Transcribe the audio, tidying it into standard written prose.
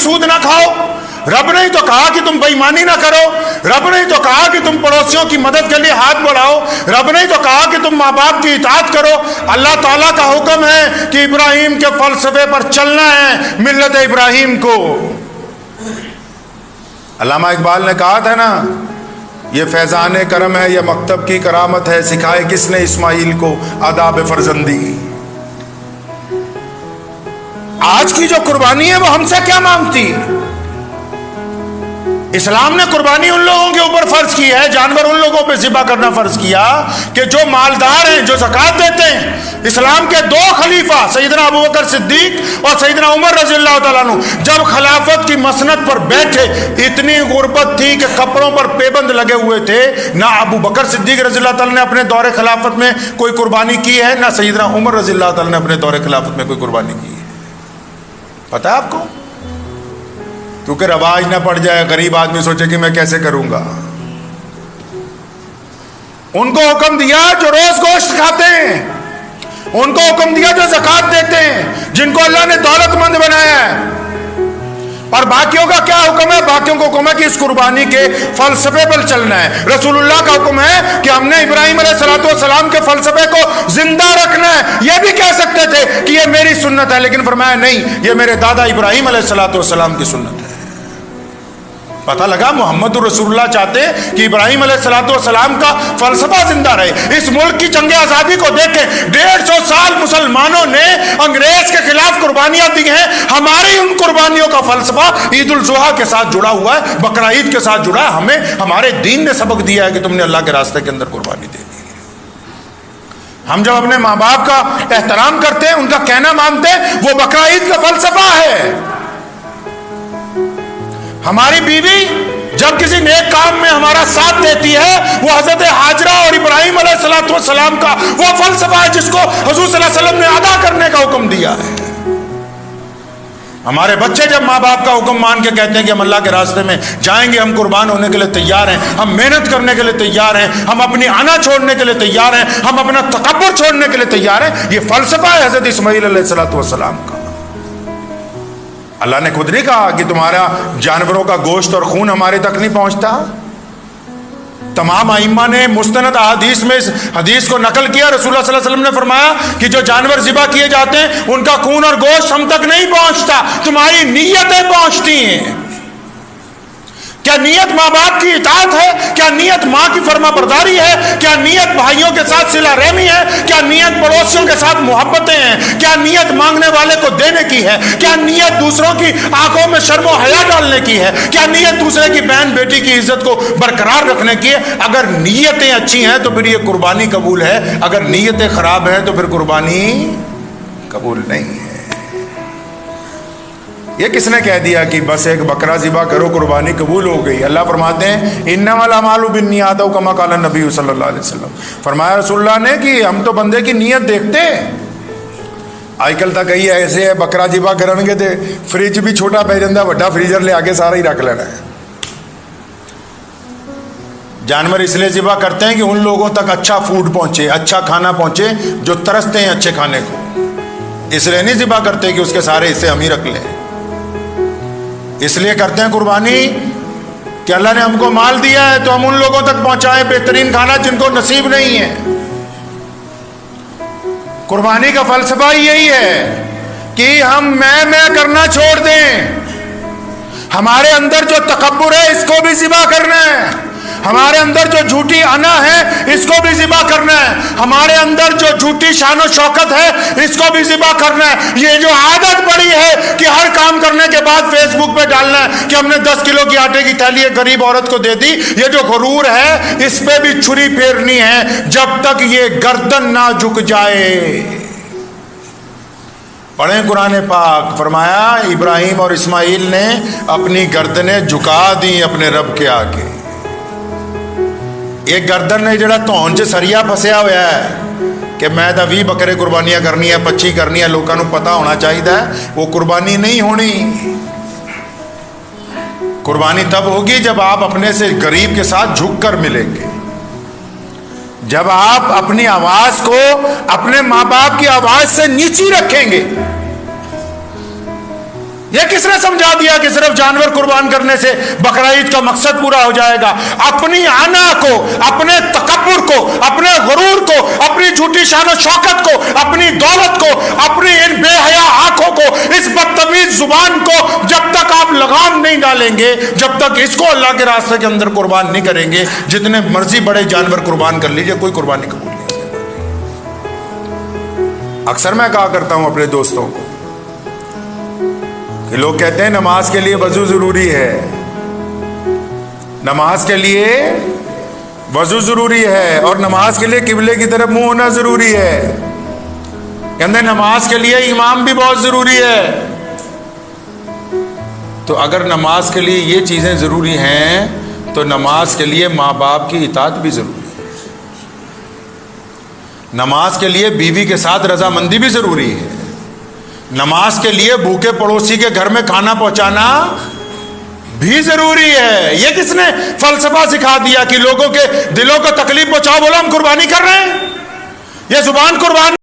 سود نہ کھاؤ، رب نے ہی تو کہا کہ تم بےایمانی نہ کرو، رب نے ہی تو کہا کہ تم پڑوسیوں کی مدد کے لیے ہاتھ بڑھاؤ، رب نے ہی تو کہا کہ تم ماں باپ کی اطاعت کرو۔ اللہ تعالیٰ کا حکم ہے کہ ابراہیم کے فلسفے پر چلنا ہے، ملت ابراہیم کو۔ علامہ اقبال نے کہا تھا نا، یہ فیضان کرم ہے، یہ مکتب کی کرامت ہے، سکھائے کس نے اسماعیل کو آداب فرزندی۔ آج کی جو قربانی ہے وہ ہم سے کیا مانگتی؟ اسلام نے قربانی ان لوگوں کے اوپر فرض کی ہے، جانور ان لوگوں پہ ذبح کرنا فرض کیا کہ جو مالدار ہیں، جو زکوٰۃ دیتے ہیں۔ اسلام کے دو خلیفہ سیدنا ابوبکر صدیق اور سیدنا عمر رضی اللہ تعالیٰ عنہ جب خلافت کی مسند پر بیٹھے، اتنی غربت تھی کہ کپڑوں پر پیبند لگے ہوئے تھے۔ نہ ابوبکر صدیق رضی اللہ تعالیٰ نے اپنے دور خلافت میں کوئی قربانی کی ہے، نہ سیدنا عمر رضی اللہ تعالیٰ نے اپنے دور خلافت میں کوئی قربانی کی ہے۔ پتہ ہے آپ کو؟ کیونکہ رواج نہ پڑ جائے، غریب آدمی سوچے کہ میں کیسے کروں گا۔ ان کو حکم دیا جو روز گوشت کھاتے ہیں، ان کو حکم دیا جو زکوٰۃ دیتے ہیں، جن کو اللہ نے دولت مند بنایا ہے۔ اور باقیوں کا کیا حکم ہے؟ باقیوں کو حکم ہے کہ اس قربانی کے فلسفے پر چلنا ہے۔ رسول اللہ کا حکم ہے کہ ہم نے ابراہیم علیہ السلام کے فلسفے کو زندہ رکھنا ہے۔ یہ بھی کہہ سکتے تھے کہ یہ میری سنت ہے، لیکن فرمایا نہیں، یہ میرے دادا ابراہیم علیہ السلام کی سنت ہے۔ پتہ لگا محمد الرسول اللہ چاہتے کہ ابراہیم علیہ السلام کا فلسفہ زندہ رہے۔ اس ملک کی جنگ آزادی کو دیکھیں، 150 سال مسلمانوں نے انگریز کے خلاف قربانیاں دی ہیں۔ ہماری ان قربانیوں کا فلسفہ عید الاضحیٰ کے ساتھ جڑا ہوا ہے، بقرعید کے ساتھ جڑا ہے۔ ہمیں ہمارے دین نے سبق دیا ہے کہ تم نے اللہ کے راستے کے اندر قربانی دینی ہے۔ ہم جب اپنے ماں باپ کا احترام کرتے ہیں، ان کا کہنا مانتے ہیں، وہ بقرعید کا فلسفہ ہے۔ ہماری بیوی جب کسی نیک کام میں ہمارا ساتھ دیتی ہے، وہ حضرت ہاجرہ اور ابراہیم علیہ السلام کا وہ فلسفہ ہے جس کو حضور صلی اللہ علیہ وسلم نے ادا کرنے کا حکم دیا ہے۔ ہمارے بچے جب ماں باپ کا حکم مان کے کہتے ہیں کہ ہم اللہ کے راستے میں جائیں گے، ہم قربان ہونے کے لیے تیار ہیں، ہم محنت کرنے کے لیے تیار ہیں، ہم اپنی انا چھوڑنے کے لیے تیار ہیں، ہم اپنا تکبر چھوڑنے کے لیے تیار ہیں، یہ فلسفہ ہے حضرت اسماعیل علیہ السلام کا۔ اللہ نے خود نہیں کہا کہ تمہارا جانوروں کا گوشت اور خون ہمارے تک نہیں پہنچتا؟ تمام ائمہ نے مستند احادیث میں اس حدیث کو نقل کیا۔ رسول اللہ صلی اللہ علیہ وسلم نے فرمایا کہ جو جانور ذبح کیے جاتے ہیں ان کا خون اور گوشت ہم تک نہیں پہنچتا، تمہاری نیتیں پہنچتی ہیں۔ کیا نیت ماں باپ کی اطاعت ہے؟ کیا نیت ماں کی فرما برداری ہے؟ کیا نیت بھائیوں کے ساتھ صلہ رحمی ہے؟ کیا نیت پڑوسیوں کے ساتھ محبتیں ہیں؟ کیا نیت مانگنے والے کو دینے کی ہے؟ کیا نیت دوسروں کی آنکھوں میں شرم و حیا ڈالنے کی ہے؟ کیا نیت دوسرے کی بہن بیٹی کی عزت کو برقرار رکھنے کی ہے؟ اگر نیتیں اچھی ہیں تو پھر یہ قربانی قبول ہے، اگر نیتیں خراب ہیں تو پھر قربانی قبول نہیں ہے۔ یہ کس نے کہہ دیا کہ بس ایک بکرا ذبح کرو قربانی قبول ہو گئی؟ اللہ فرماتے ہیں انما الاعمال بالنیات کما قال النبی صلی اللہ علیہ وسلم، فرمایا رسول اللہ نے کہ ہم تو بندے کی نیت دیکھتے ہیں۔ آج کل تک کئی ایسے ہے بکرا ذبح کرن گے تے فریج بھی چھوٹا پی جاتا، بڑا فریزر لے آگے سارا ہی رکھ لینا ہے۔ جانور اس لیے ذبح کرتے ہیں کہ ان لوگوں تک اچھا فوڈ پہنچے، اچھا کھانا پہنچے جو ترستے ہیں اچھے کھانے کو۔ اس لیے نہیں ذبح کرتے کہ اس کے سارے حصے ہم ہی رکھ لیں۔ اس لیے کرتے ہیں قربانی کہ اللہ نے ہم کو مال دیا ہے تو ہم ان لوگوں تک پہنچائیں بہترین کھانا جن کو نصیب نہیں ہے۔ قربانی کا فلسفہ یہی ہے کہ ہم میں کرنا چھوڑ دیں، ہمارے اندر جو تکبر ہے اس کو بھی ذبح کرنا ہے، ہمارے اندر جو جھوٹی انا ہے اس کو بھی ذبح کرنا ہے، ہمارے اندر جو جھوٹی شان و شوکت ہے اس کو بھی ذبح کرنا ہے۔ یہ جو عادت پڑی ہے کہ ہر کام کرنے کے بعد فیس بک پہ ڈالنا ہے کہ ہم نے 10 کلو کی آٹے کی تھیلی ایک غریب عورت کو دے دی، یہ جو غرور ہے اس پہ بھی چھری پھیرنی ہے جب تک یہ گردن نہ جھک جائے۔ پڑھیں قرآن پاک، فرمایا ابراہیم اور اسماعیل نے اپنی گردنیں جھکا دی اپنے رب کے آگے۔ ایک گردن نے جڑا تون چ سریا پسیا ہوا ہے کہ میں 20 بکرے قربانیاں کرنی ہے، 25 کرنی ہے، لوگوں کو پتا ہونا چاہیے، وہ قربانی نہیں ہونی۔ قربانی تب ہوگی جب آپ اپنے سے غریب کے ساتھ جھک کر ملیں گے، جب آپ اپنی آواز کو اپنے ماں باپ کی آواز سے نیچی رکھیں گے۔ یہ کس نے سمجھا دیا کہ صرف جانور قربان کرنے سے بقرعید کا مقصد پورا ہو جائے گا؟ اپنی انا کو، اپنے تکبر کو، اپنے غرور کو، اپنی جھوٹی شان و شوکت کو، اپنی دولت کو، اپنی ان بے حیا آنکھوں کو، اس بدتمیز زبان کو جب تک آپ لگام نہیں ڈالیں گے، جب تک اس کو اللہ کے راستے کے اندر قربان نہیں کریں گے، جتنے مرضی بڑے جانور قربان کر لیجئے، کوئی قربانی قبول نہیں۔ اکثر میں کہا کرتا ہوں اپنے دوستوں کو کہ لوگ کہتے ہیں نماز کے لیے وضو ضروری ہے، نماز کے لیے وضو ضروری ہے، اور نماز کے لیے قبلے کی طرف منہ ہونا ضروری ہے، کہتے ہیں نماز کے لیے امام بھی بہت ضروری ہے۔ تو اگر نماز کے لیے یہ چیزیں ضروری ہیں تو نماز کے لیے ماں باپ کی اطاعت بھی ضروری ہے، نماز کے لیے بیوی کے ساتھ رضامندی بھی ضروری ہے، نماز کے لیے بھوکے پڑوسی کے گھر میں کھانا پہنچانا بھی ضروری ہے۔ یہ کس نے فلسفہ سکھا دیا کہ لوگوں کے دلوں کو تکلیف پہنچاؤ، بولو ہم قربانی کر رہے ہیں؟ یہ زبان قربان